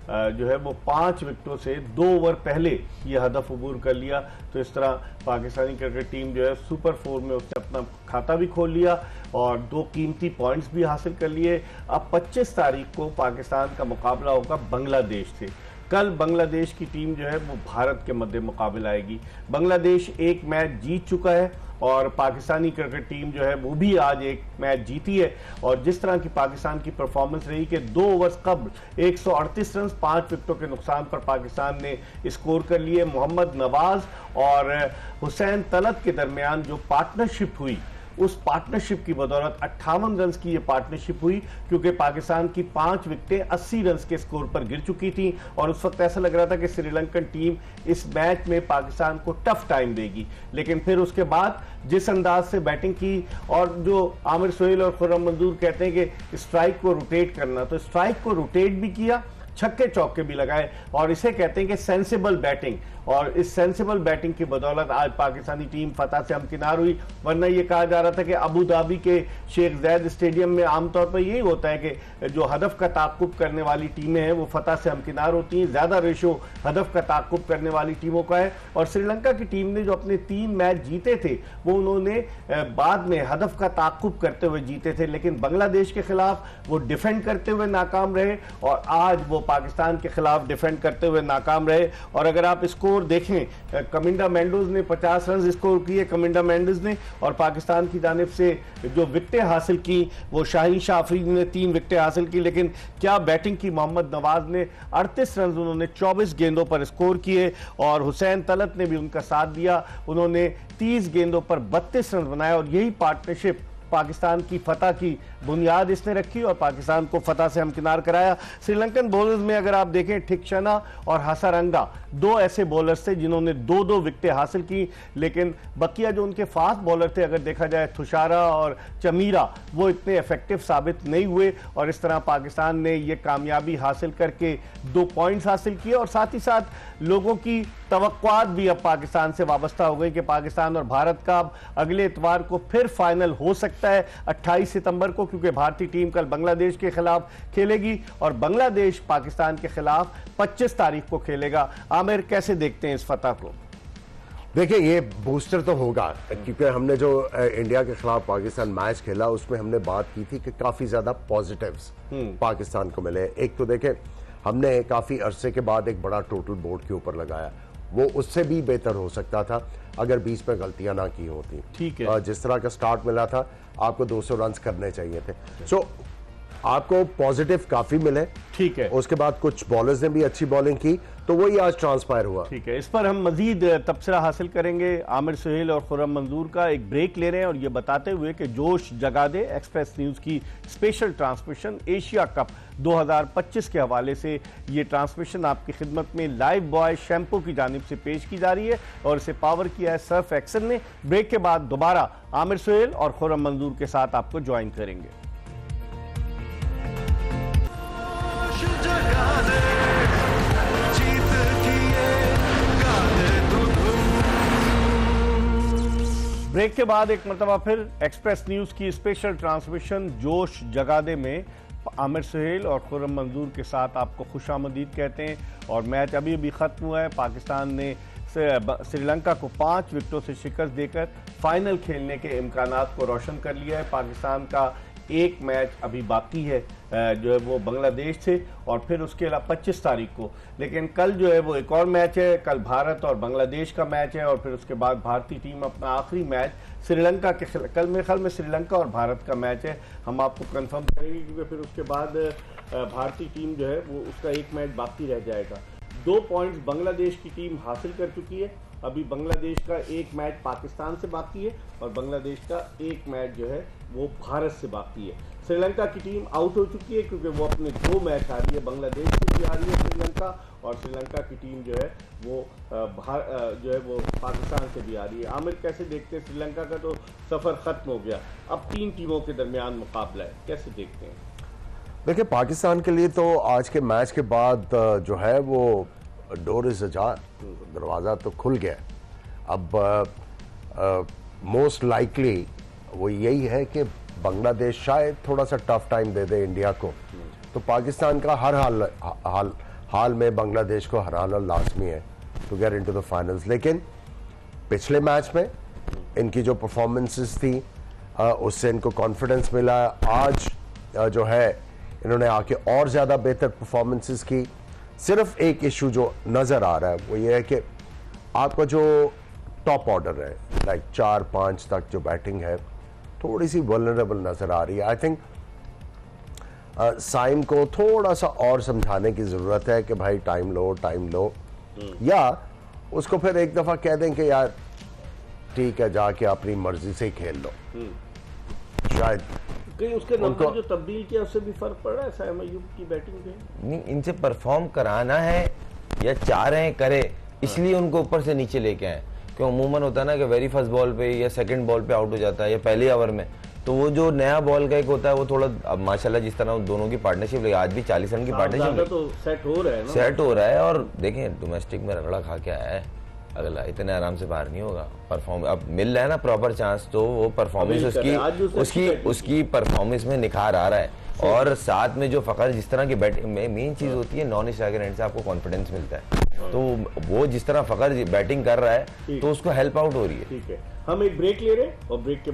जो है वो 5 विकेटों से 2 ओवर पहले ये हदफ अबूर कर लिया। तो इस तरह पाकिस्तानी क्रिकेट टीम जो है सुपर 4 में उसने अपना खाता भी खोल लिया और 2 कीमती पॉइंट्स भी हासिल कर लिए। अब 25 तारीख को पाकिस्तान का मुकाबला होगा बांग्लादेश से। कल बांग्लादेश की टीम जो है वो भारत के मध्य मुकाबला आएगी। बांग्लादेश एक मैच जीत चुका है और पाकिस्तानी क्रिकेट टीम जो है वो भी आज एक मैच जीती है। और जिस तरह की पाकिस्तान की परफॉर्मेंस रही कि 2 ओवर्स कबल 138 रन 5 विकेटों के नुकसान पर पाकिस्तान ने स्कोर कर लिए। मोहम्मद नवाज और हुसैन तलत के दरमियान जो पार्टनरशिप हुई, उस पार्टनरशिप की बदौलत 58 रन की ये पार्टनरशिप हुई, क्योंकि पाकिस्तान की 5 विकेटें 80 रन के स्कोर पर गिर चुकी थी। और उस वक्त ऐसा लग रहा था कि श्रीलंकन टीम इस मैच में पाकिस्तान को टफ टाइम देगी, लेकिन फिर उसके बाद जिस अंदाज से बैटिंग की, और जो आमिर सोहेल और खुर्रम मंजूर कहते हैं कि स्ट्राइक को रोटेट करना, तो स्ट्राइक को रोटेट भी किया, छक्के चौके भी लगाए, और इसे कहते हैं कि सेंसिबल बैटिंग। और इस सेंसिबल बैटिंग की बदौलत आज पाकिस्तानी टीम फतह से हमकिनार हुई। वरना ये कहा जा रहा था कि अबू धाबी के शेख ज़ैद स्टेडियम में आमतौर पर यही होता है कि जो हदफ का ताक़ुब करने वाली टीमें हैं वो फतह से हमकिनार होती हैं, ज़्यादा रेशो हदफ का ताक़ुब करने वाली टीमों का है। और श्रीलंका की टीम ने जो अपने 3 मैच जीते थे वो उन्होंने बाद में हदफ का ताक़ुब करते हुए जीते थे, लेकिन बांग्लादेश के खिलाफ वो डिफेंड करते हुए नाकाम रहे, और आज वो पाकिस्तान के खिलाफ डिफेंड करते हुए नाकाम रहे। और अगर आप स्कोर देखें, कमिंडा मेंडोज ने 50 रन स्कोर किए, कमिंडा मेंडोज ने, और पाकिस्तान की जानिब से जो विकेटें हासिल की वो शाहीन शाह अफरीदी ने 3 विकेटें हासिल की। लेकिन क्या बैटिंग की मोहम्मद नवाज ने 38 रन उन्होंने 24 गेंदों पर स्कोर किए, और हुसैन तलत ने भी उनका साथ दिया, उन्होंने 30 गेंदों पर 32 रन बनाए। और यही पार्टनरशिप पाकिस्तान की फतह की बुनियाद इसने रखी और पाकिस्तान को फतह से हमकिनार कराया। श्रीलंकन बॉलर्स में अगर आप देखें, थिक्शना और हसारंगा 2 ऐसे बॉलर्स थे जिन्होंने 2-2 विकेटें हासिल की, लेकिन बकिया जो उनके फास्ट बॉलर थे, अगर देखा जाए थुशारा और चमीरा, वो इतने इफेक्टिव साबित नहीं हुए। और इस तरह पाकिस्तान ने ये कामयाबी हासिल करके 2 पॉइंट्स हासिल किए, और साथ ही साथ लोगों की तवक्कुआत भी अब पाकिस्तान से वाबस्ता हो गई कि पाकिस्तान और भारत का अब अगले इतवार को फिर फाइनल हो सकता है 28 सितंबर को, क्योंकि भारतीय टीम कल बांग्लादेश के खिलाफ खेलेगी और बांग्लादेश पाकिस्तान के खिलाफ 25 तारीख को खेलेगा। आमिर, कैसे देखते हैं इस फतह को? देखिए, ये बूस्टर तो होगा, क्योंकि हमने जो इंडिया के खिलाफ पाकिस्तान मैच खेला उसमें हमने बात की थी कि काफी ज्यादा पॉजिटिव्स पाकिस्तान को मिले। एक तो देखें, हमने काफी अरसे के बाद एक बड़ा टोटल बोर्ड के ऊपर लगाया, वो उससे भी बेहतर हो सकता था अगर 20 में गलतियां ना की होती। ठीक है, जिस तरह का स्टार्ट मिला था, आपको 200 रन करने चाहिए थे। सो आपको पॉजिटिव काफी मिले। ठीक है, उसके बाद कुछ बॉलर्स ने भी अच्छी बॉलिंग की, तो वही आज ट्रांसपायर हुआ। ठीक है, इस पर हम मजीद तबसरा हासिल करेंगे आमिर सुहेल और खुर्रम मंजूर का। एक ब्रेक ले रहे हैं और ये बताते हुए कि जोश जगा दे एक्सप्रेस न्यूज़ की स्पेशल ट्रांसमिशन एशिया कप 2025 के हवाले से ये ट्रांसमिशन आपकी खिदमत में लाइव बॉय शैम्पू की जानिब से पेश की जा रही है और इसे पावर किया है सर्फ एक्शन ने। ब्रेक के बाद दोबारा आमिर सुहेल और खुर्रम मंजूर के साथ आपको ज्वाइन करेंगे। ब्रेक के बाद एक मरतबा फिर एक्सप्रेस न्यूज़ की स्पेशल ट्रांसमिशन जोश जगादे में आमिर सुहेल और खुर्रम मंजूर के साथ आपको खुशामदीद कहते हैं। और मैच अभी अभी ख़त्म हुआ है। पाकिस्तान ने श्रीलंका को 5 विकेटों से शिकस्त देकर फाइनल खेलने के इम्कानात को रोशन कर लिया है। पाकिस्तान का एक मैच अभी बाकी है जो है वो बांग्लादेश से, और फिर उसके अलावा 25 तारीख को, लेकिन कल जो है वो एक और मैच है। कल भारत और बांग्लादेश का मैच है और फिर उसके बाद भारतीय टीम अपना आखिरी मैच श्रीलंका के खिलाफ, कल मेरे ख्याल में श्रीलंका और भारत का मैच है, हम आपको कंफर्म करेंगे क्योंकि फिर उसके बाद भारतीय टीम जो है वो उसका एक मैच बाकी रह जाएगा। 2 पॉइंट्स बांग्लादेश की टीम हासिल कर चुकी है। अभी बांग्लादेश का एक मैच पाकिस्तान से बाकी है और बांग्लादेश का एक मैच जो है वो भारत से बाकी है। श्रीलंका की टीम आउट हो चुकी है क्योंकि वो अपने 2 मैच हारी है, बांग्लादेश से भी हारी है श्रीलंका, और श्रीलंका की टीम जो है वो पाकिस्तान से भी हारी है। आमिर, कैसे देखते हैं? श्रीलंका का तो सफ़र ख़त्म हो गया, अब 3 टीमों के दरमियान मुकाबला है, कैसे देखते हैं? देखिए, पाकिस्तान के लिए तो आज के मैच के बाद जो है वो डोर इज अजार, दरवाज़ा तो खुल गया। अब मोस्ट लाइकली वो यही है कि बांग्लादेश शायद थोड़ा सा टफ टाइम दे दे इंडिया को, तो पाकिस्तान का हर हाल में बांग्लादेश को हराना लाजमी है to get into the finals. लेकिन पिछले मैच में इनकी जो परफॉर्मेंसेस थी उससे इनको कॉन्फिडेंस मिला। आज जो है इन्होंने आके और ज़्यादा बेहतर परफॉर्मेंसेस की। सिर्फ एक इशू जो नज़र आ रहा है वो ये है कि आपका जो टॉप ऑर्डर है, लाइक 4-5 तक जो बैटिंग है, थोड़ी सी वल्नरेबल नज़र आ रही है। आई थिंक साइम को थोड़ा सा और समझाने की ज़रूरत है कि भाई टाइम लो, या उसको फिर एक दफ़ा कह दें कि यार ठीक है, जाके अपनी मर्जी से ही खेल लो। शायद कहीं उसके नंबर जो तब्दील किया उससे भी फर्क पड़ रहा है साइम अय्यूब की बैटिंग पे? नहीं, इनसे परफॉर्म कराना है या चाह रहे हैं करे, इसलिए उनको ऊपर से नीचे लेके आए। क्यों अमूमन होता है ना कि वेरी फर्स्ट बॉल पे या सेकंड बॉल पे आउट हो जाता है या पहले ओवर में, तो वो जो नया बॉल का एक होता है वो थोड़ा, अब माशाल्लाह जिस तरह दोनों की पार्टनरशिप लगी, आज भी 40 रन की पार्टनरशिप तो सेट हो रहा है ना, सेट हो रहा है। और देखें डोमेस्टिक में रगड़ा खा के आया है, अगला इतने आराम से बाहर नहीं होगा। परफॉर्म अब मिल रहा है ना प्रॉपर चांस, तो वो परफॉर्मेंस उसकी परफॉर्मेंस में निखार आ रहा है। और साथ में जो फकर जिस तरह की बैटिंग में मेन चीज होती है, नॉन स्ट्राइकर एंड से आपको कॉन्फिडेंस मिलता है, तो वो जिस तरह फकर बैटिंग कर रहा है तो उसको हेल्प आउट हो रही है। ठीक है, हम एक ब्रेक ले रहे हैं और ब्रेक के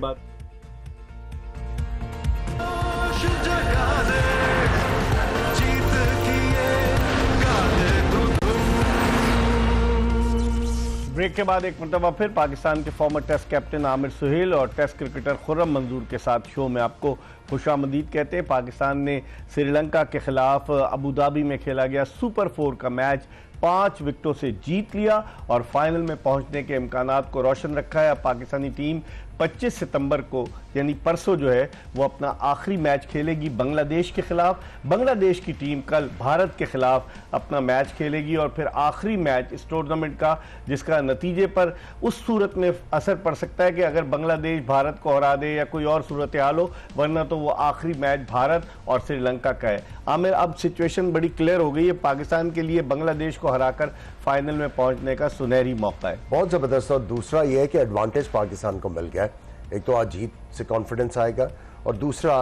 बाद एक मरतबा फिर पाकिस्तान के former test captain Aamir Sohail और टेस्ट क्रिकेटर खुर्रम मंजूर के साथ शो में आपको खुशामदीद कहते हैं। पाकिस्तान ने श्रीलंका के खिलाफ अबू धाबी में खेला गया सुपर 4 का मैच 5 विकेटों से जीत लिया और फाइनल में पहुंचने के इम्कानात को रोशन रखा है। अब पाकिस्तानी टीम 25 सितंबर को यानी परसों जो है वो अपना आखिरी मैच खेलेगी बांग्लादेश के खिलाफ। बांग्लादेश की टीम कल भारत के खिलाफ अपना मैच खेलेगी और फिर आखिरी मैच इस टूर्नामेंट का, जिसका नतीजे पर उस सूरत में असर पड़ सकता है कि अगर बांग्लादेश भारत को हरा दे या कोई और सूरत हाल हो, वरना तो वो आखिरी मैच भारत और श्रीलंका का है। आमिर, अब सिचुएशन बड़ी क्लियर हो गई है, पाकिस्तान के लिए बांग्लादेश को हराकर फाइनल में पहुंचने का सुनहरी मौका है। बहुत जबरदस्त। और दूसरा यह है कि एडवांटेज पाकिस्तान को मिल गया है। एक तो आज जीत से कॉन्फिडेंस आएगा और दूसरा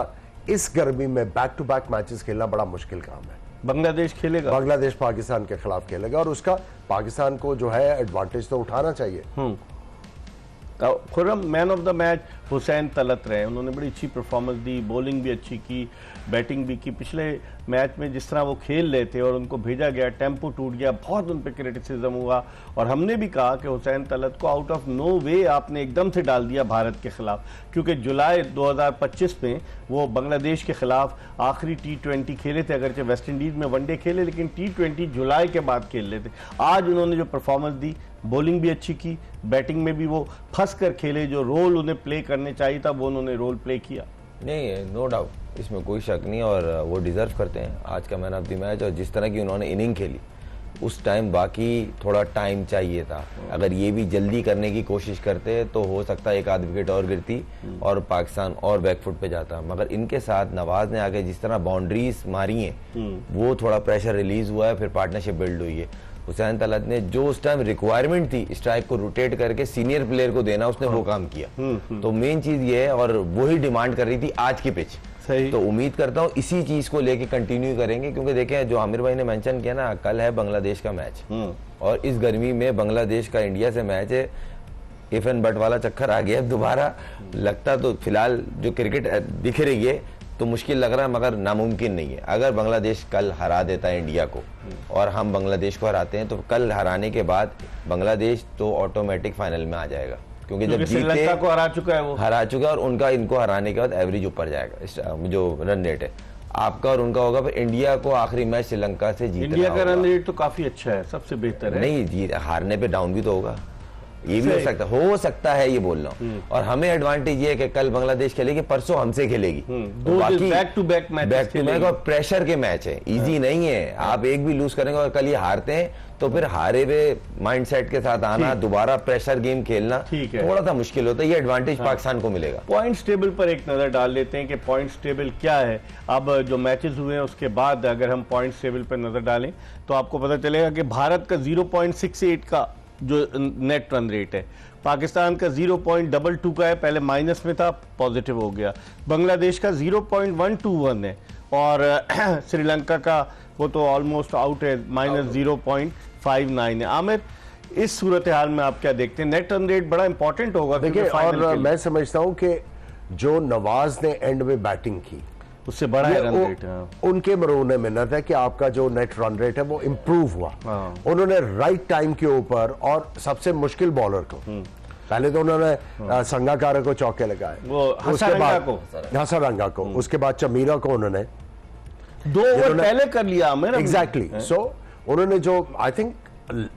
इस गर्मी में बैक टू बैक मैचेस खेलना बड़ा मुश्किल काम है। बांग्लादेश खेलेगा, बांग्लादेश पाकिस्तान के खिलाफ खेलेगा और उसका पाकिस्तान को जो है एडवांटेज तो उठाना चाहिए। Khurram, man of the match Hussain Talat रहे। उन्होंने बड़ी अच्छी परफॉर्मेंस दी, बॉलिंग भी अच्छी की, बैटिंग भी की। पिछले मैच में जिस तरह वो खेल रहे थे और उनको भेजा गया, टेम्पो टूट गया, बहुत उन पर क्रिटिसिज्म हुआ और हमने भी कहा कि हुसैन तलत को आउट ऑफ नो वे आपने एकदम से डाल दिया भारत के खिलाफ, क्योंकि जुलाई 2025 में वो बांग्लादेश के खिलाफ आखिरी T20 खेले थे। अगरचे वेस्ट इंडीज में वनडे खेले लेकिन T20 जुलाई के बाद खेल रहे थे। आज उन्होंने जो परफॉर्मेंस दी, बॉलिंग भी अच्छी की, बैटिंग में भी वो फंस कर खेले, जो रोल उन्हें प्ले करने चाहिए था वो उन्होंने रोल प्ले किया। नहीं, नो डाउट, इसमें कोई शक नहीं और वो डिजर्व करते हैं आज का मैन ऑफ द मैच। और जिस तरह की उन्होंने इनिंग खेली उस टाइम बाकी थोड़ा टाइम चाहिए था। अगर ये भी जल्दी करने की कोशिश करते तो हो सकता है एक आध विकेट और गिरती और पाकिस्तान और बैकफुट पे जाता। मगर इनके साथ नवाज ने आके जिस तरह बाउंड्रीज मारी हैं वो थोड़ा प्रेशर रिलीज हुआ है, फिर पार्टनरशिप बिल्ड हुई है। हुसैन तलत ने जो उस टाइम रिक्वायरमेंट थी स्ट्राइक को रोटेट करके सीनियर प्लेयर को देना, उसने वो काम किया। तो मेन चीज ये है और वही डिमांड कर रही थी आज की पिच। तो उम्मीद करता हूँ इसी चीज को लेके कंटिन्यू करेंगे, क्योंकि देखें जो आमिर भाई ने मेंशन किया ना, कल है बांग्लादेश का मैच और इस गर्मी में बांग्लादेश का इंडिया से मैच है। इफ एंड बट वाला चक्कर आ गया दोबारा। लगता तो फिलहाल जो क्रिकेट दिख रही है तो मुश्किल लग रहा है, मगर नामुमकिन नहीं है। अगर बांग्लादेश कल हरा देता है इंडिया को और हम बांग्लादेश को हराते हैं तो कल हराने के बाद बांग्लादेश तो ऑटोमेटिक फाइनल में आ जाएगा, क्योंकि जब श्रीलंका को हरा चुका है, वो हरा चुका है और उनका इनको हराने के बाद एवरेज ऊपर जाएगा, जो रन रेट है आपका और उनका होगा। फिर इंडिया को आखिरी मैच श्रीलंका से जीतना, इंडिया का रन रेट तो काफी अच्छा है, सबसे बेहतर है। नहीं, हारने पे डाउन भी तो होगा, ये भी हो सकता है ये बोल रहा हूँ। और हमें एडवांटेज ये है कि कल बांग्लादेश खेलेगी, परसों हमसे खेलेगी, तो बाकी बैक टू बैक और प्रेशर के मैच है, इजी नहीं है। आप एक भी लूज करेंगे और कल ये हारते हैं तो फिर हारे हुए माइंडसेट के साथ आना, दोबारा प्रेशर गेम खेलना थोड़ा सा मुश्किल होता है। ये एडवांटेज पाकिस्तान को मिलेगा। पॉइंट्स टेबल पर एक नजर डाल लेते हैं कि पॉइंट्स टेबल क्या है। अब जो मैचेस हुए हैं उसके बाद अगर हम पॉइंट्स टेबल पर नजर डालें तो आपको पता चलेगा कि भारत का 0.68 का जो नेट रन रेट है, पाकिस्तान का 0.22 का है, पहले माइनस में था, पॉजिटिव हो गया। बांग्लादेश का 0.121 है और श्रीलंका का वो तो ऑलमोस्ट आउट है, -0.59 है। आमिर, इस सूरत हाल में आप क्या देखते हैं? नेट रन रेट बड़ा इंपॉर्टेंट होगा। देखिए, और मैं समझता हूं कि जो नवाज ने एंड में बैटिंग की उससे बड़ा है रन रेट। उनके मरोने मिन्नत है कि आपका जो नेट रन रेट है वो इंप्रूव हुआ। उन्होंने राइट टाइम के ऊपर और सबसे मुश्किल बॉलर को, पहले तो उन्होंने संगाकारा को चौके लगाए, उसके बाद हसरंगा को, उसके बाद चमीरा को उन्होंने 2 ओवर पहले कर लिया। एग्जैक्टली। सो उन्होंने जो आई थिंक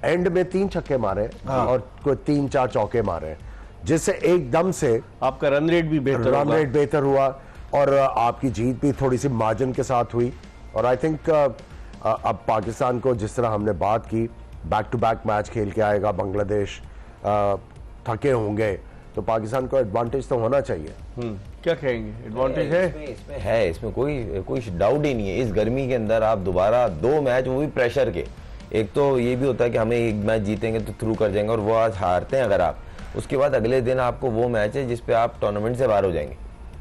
एंड में 3 छक्के मारे और कोई 3-4 चौके मारे, जिससे एकदम से आपका रन रेट भी बेहतर हुआ और आपकी जीत भी थोड़ी सी मार्जिन के साथ हुई। और आई थिंक अब पाकिस्तान को जिस तरह हमने बात की, बैक टू बैक मैच खेल के आएगा बांग्लादेश, थके होंगे, तो पाकिस्तान को एडवांटेज तो होना चाहिए। क्या कहेंगे? एडवांटेज है, इसमें कोई डाउट ही नहीं है। इस गर्मी के अंदर आप दोबारा 2 मैच, वो भी प्रेशर के, एक तो ये भी होता है कि हमें एक मैच जीतेंगे तो थ्रू कर जाएंगे और वो आज हारते हैं अगर आप, उसके बाद अगले दिन आपको वो मैच है जिसपे आप टूर्नामेंट से बाहर हो जाएंगे,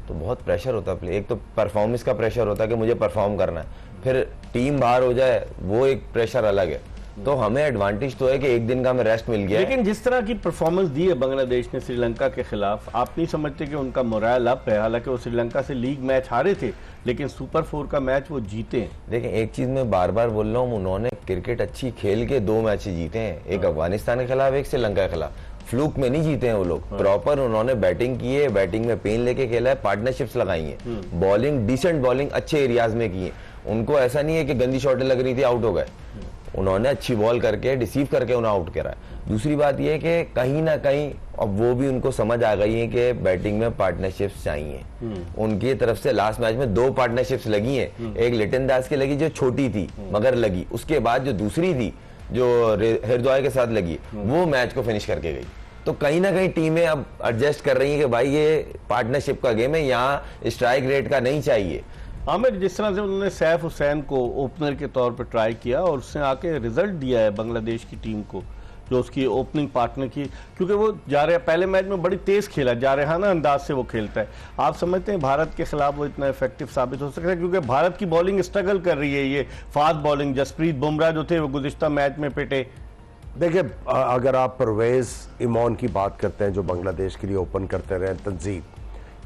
तो बहुत प्रेशर होता है। एक तो परफॉर्मेंस का प्रेशर होता है कि मुझे परफॉर्म करना है, फिर टीम बाहर हो जाए वो एक प्रेशर अलग है। तो हमें एडवांटेज तो है कि एक दिन का हमें रेस्ट मिल गया। लेकिन जिस तरह की परफॉर्मेंस दी है बांग्लादेश ने श्रीलंका के खिलाफ, आप नहीं समझते कि उनका मोरल अप है? हालांकि वो श्रीलंका से लीग मैच हारे थे लेकिन सुपर 4 का मैच वो जीते हैं। देखिए, एक चीज मैं बार बार बोल रहा हूँ, उन्होंने क्रिकेट अच्छी खेल के 2 मैच जीते हैं, एक अफगानिस्तान के खिलाफ, एक श्रीलंका के खिलाफ। फ्लूक में नहीं जीते हैं वो लोग, प्रॉपर उन्होंने बैटिंग की है, बैटिंग में पेन लेके खेला है, पार्टनरशिप्स लगाई है, बॉलिंग डिसेंट बॉलिंग अच्छे एरियाज में की है। उनको ऐसा नहीं है कि गंदी शॉटें लग रही थी आउट हो गए, उन्होंने अच्छी बॉल करके डिसीव करके उन्हें आउट करा है। दूसरी बात यह है कि कहीं ना कहीं अब वो भी उनको समझ आ गई है कि बैटिंग में पार्टनरशिप्स चाहिए। उनकी तरफ से लास्ट मैच में 2 पार्टनरशिप्स लगी हैं, एक लिटन दास की लगी जो छोटी थी मगर लगी, उसके बाद जो दूसरी थी जो हरदोई के साथ लगी वो मैच को फिनिश करके गई। तो कहीं ना कहीं टीमें अब एडजस्ट कर रही हैं कि भाई ये पार्टनरशिप का गेम है, यहाँ स्ट्राइक रेट का नहीं चाहिए। आमिर, जिस तरह से उन्होंने सैफ हुसैन को ओपनर के तौर पर ट्राई किया और उसने आके रिजल्ट दिया है बांग्लादेश की टीम को, जो उसकी ओपनिंग पार्टनर की, क्योंकि वो पहले मैच में बड़ी तेज खेला, जारहाना अंदाज से वो खेलता है। आप समझते हैं भारत के खिलाफ वो इतना इफेक्टिव साबित हो सकता है? क्योंकि भारत की बॉलिंग स्ट्रगल कर रही है, ये फास्ट बॉलिंग, जसप्रीत बुमराह जो थे वो गुज़िश्ता मैच में पिटे। देखिए, अगर आप परवेज इमॉन की बात करते हैं जो बांग्लादेश के लिए ओपन करते रहे, तंजीम,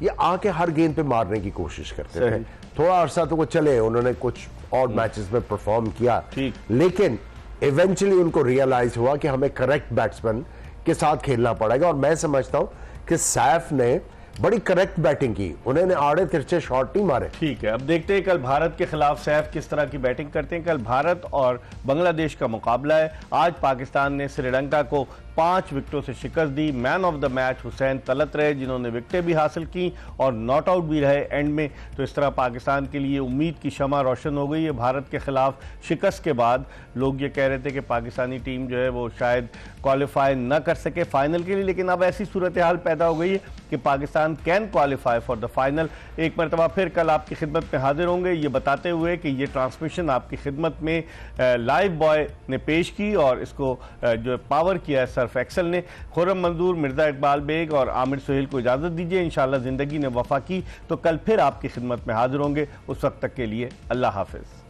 ये आके हर गेंद पे मारने की कोशिश करते थे। थोड़ा अरसा तो वो चले, उन्होंने कुछ और मैचेस में परफॉर्म किया, लेकिन इवेंचुअली उनको रियलाइज हुआ कि हमें करेक्ट बैट्समैन के साथ खेलना पड़ेगा। और मैं समझता हूं कि सैफ ने बड़ी करेक्ट बैटिंग की, उन्होंने आड़े तिरछे शॉट नहीं मारे। ठीक है, अब देखते हैं कल भारत के खिलाफ सैफ किस तरह की बैटिंग करते हैं। कल भारत और बांग्लादेश का मुकाबला है। आज पाकिस्तान ने श्रीलंका को 5 विकेटों से शिकस्त दी। Man of the match Hussain Talat रहे, जिन्होंने विकेटें भी हासिल की और नॉट आउट भी रहे एंड में। तो इस तरह पाकिस्तान के लिए उम्मीद की शमा रोशन हो गई है। भारत के खिलाफ शिकस्त के बाद लोग ये कह रहे थे कि पाकिस्तानी टीम जो है वो शायद क्वालिफाई न कर सके फाइनल के लिए, लेकिन अब ऐसी सूरत हाल पैदा हो गई है कि Pakistan can qualify for the final. एक मरतबा फिर कल आपकी खिदमत में हाजिर होंगे ये बताते हुए कि ये ट्रांसमिशन आपकी खिदमत में लाइव बॉय ने पेश की और इसको जो पावर किया है सर्फ एक्सल ने। खुर्रम मंजूर, मिर्जा इकबाल बेग और आमिर सुहेल को इजाज़त दीजिए। इंशाअल्लाह ज़िंदगी ने वफा की तो कल फिर आपकी खिदमत में हाजिर होंगे। उस वक्त तक के लिए अल्लाह हाफिज़।